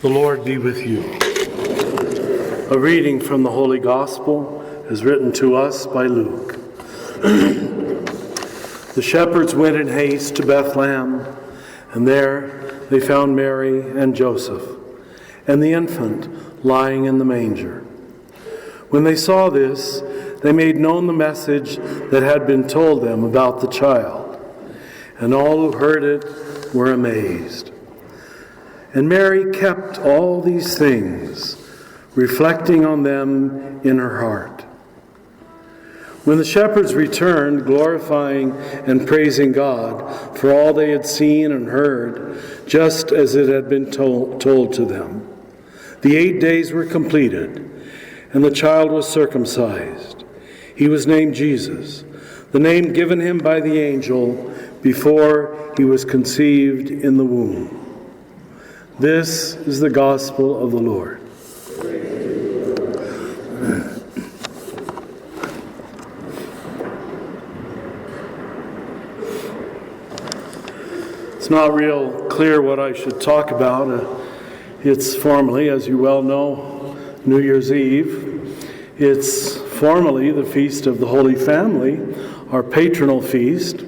The Lord be with you. A reading from the Holy Gospel is written to us by Luke. The shepherds went in haste to Bethlehem, and there they found Mary and Joseph, and the infant lying in the manger. When they saw this, they made known the message that had been told them about the child, and all who heard it were amazed. And Mary kept all these things, reflecting on them in her heart. When the shepherds returned, glorifying and praising God for all they had seen and heard, just as it had been told to them, the 8 days were completed, and the child was circumcised. He was named Jesus, the name given him by the angel before he was conceived in the womb. This is the gospel of the Lord. It's not real clear what I should talk about. It's formally, as you well know, New Year's Eve. It's formally the Feast of the Holy Family, our patronal feast.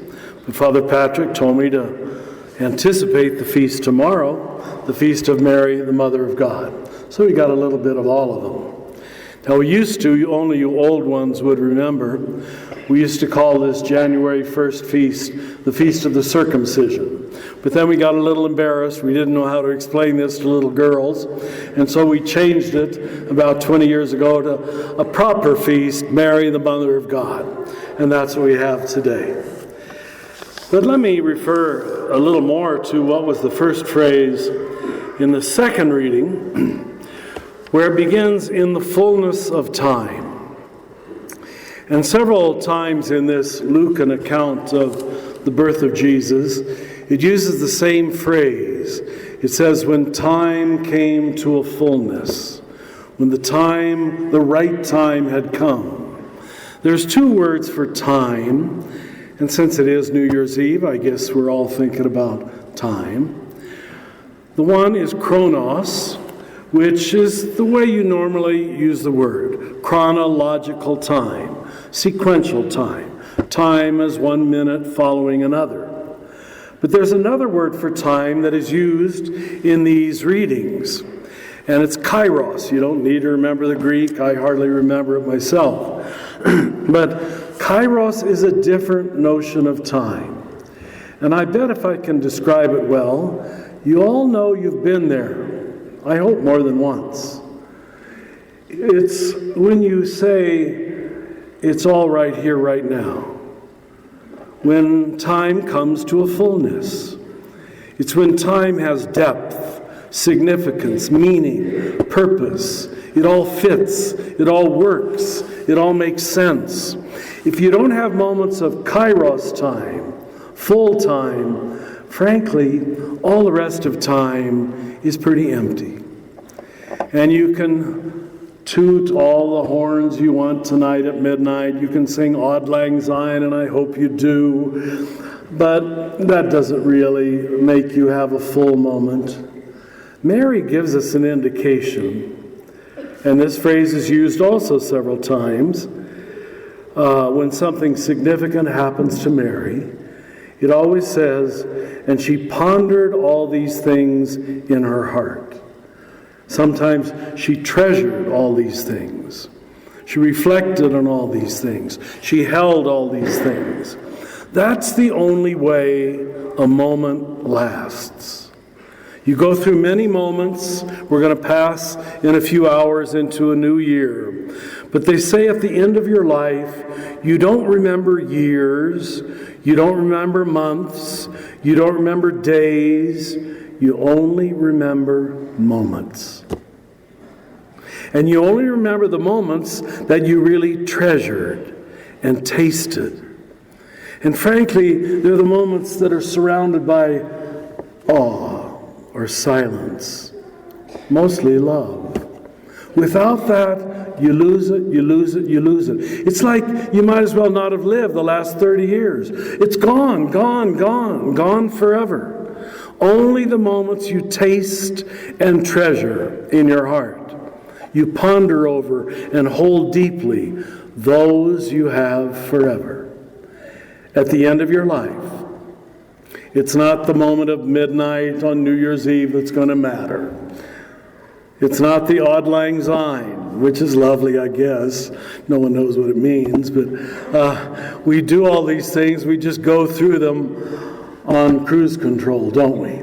But Father Patrick told me to anticipate the feast tomorrow, the Feast of Mary, the Mother of God. So we got a little bit of all of them. Now we used to, only you old ones would remember, we used to call this January 1st feast the Feast of the Circumcision. But then we got a little embarrassed. We didn't know how to explain this to little girls. And so we changed it about 20 years ago to a proper feast, Mary, the Mother of God. And that's what we have today. But let me refer a little more to what was the first phrase in the second reading, where it begins, in the fullness of time. And several times in this Lucan account of the birth of Jesus, it uses the same phrase. It says, when time came to a fullness, when the right time had come. There's two words for time. And since it is New Year's Eve, I guess we're all thinking about time. The one is chronos, which is the way you normally use the word. Chronological time, sequential time. Time as 1 minute following another. But there's another word for time that is used in these readings. And it's kairos. You don't need to remember the Greek. I hardly remember it myself. But kairos is a different notion of time. And I bet if I can describe it well, you all know you've been there. I hope more than once. It's when you say, it's all right here, right now. When time comes to a fullness. It's when time has depth, significance, meaning, purpose. It all fits. It all works. It all makes sense. If you don't have moments of kairos time, full time, frankly, all the rest of time is pretty empty. And you can toot all the horns you want tonight at midnight. You can sing Auld Lang Syne, and I hope you do. But that doesn't really make you have a full moment. Mary gives us an indication, and this phrase is used also several times. When something significant happens to Mary, it always says, and she pondered all these things in her heart. Sometimes she treasured all these things. She reflected on all these things. She held all these things. That's the only way a moment lasts. You go through many moments. We're going to pass in a few hours into a new year. But they say at the end of your life, you don't remember years, you don't remember months, you don't remember days, you only remember moments. And you only remember the moments that you really treasured and tasted. And frankly, they're the moments that are surrounded by awe or silence, mostly love. Without that, you lose it, you lose it, you lose it. It's like you might as well not have lived the last 30 years. It's gone, gone, gone, gone forever. Only the moments you taste and treasure in your heart, you ponder over and hold deeply, those you have forever. At the end of your life, it's not the moment of midnight on New Year's Eve that's going to matter. It's not the Auld Lang Syne, which is lovely, I guess. No one knows what it means, but we do all these things. We just go through them on cruise control, don't we?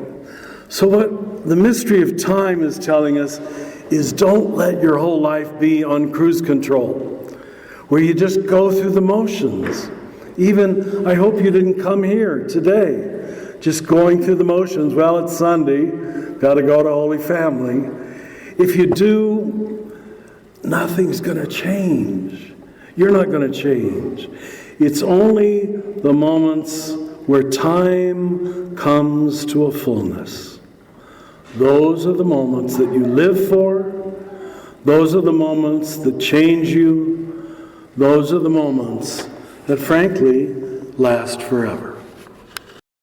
So what the mystery of time is telling us is don't let your whole life be on cruise control, where you just go through the motions. Even, I hope you didn't come here today, just going through the motions. Well, it's Sunday, got to go to Holy Family. If you do, nothing's going to change. You're not going to change. It's only the moments where time comes to a fullness. Those are the moments that you live for. Those are the moments that change you. Those are the moments that, frankly, last forever.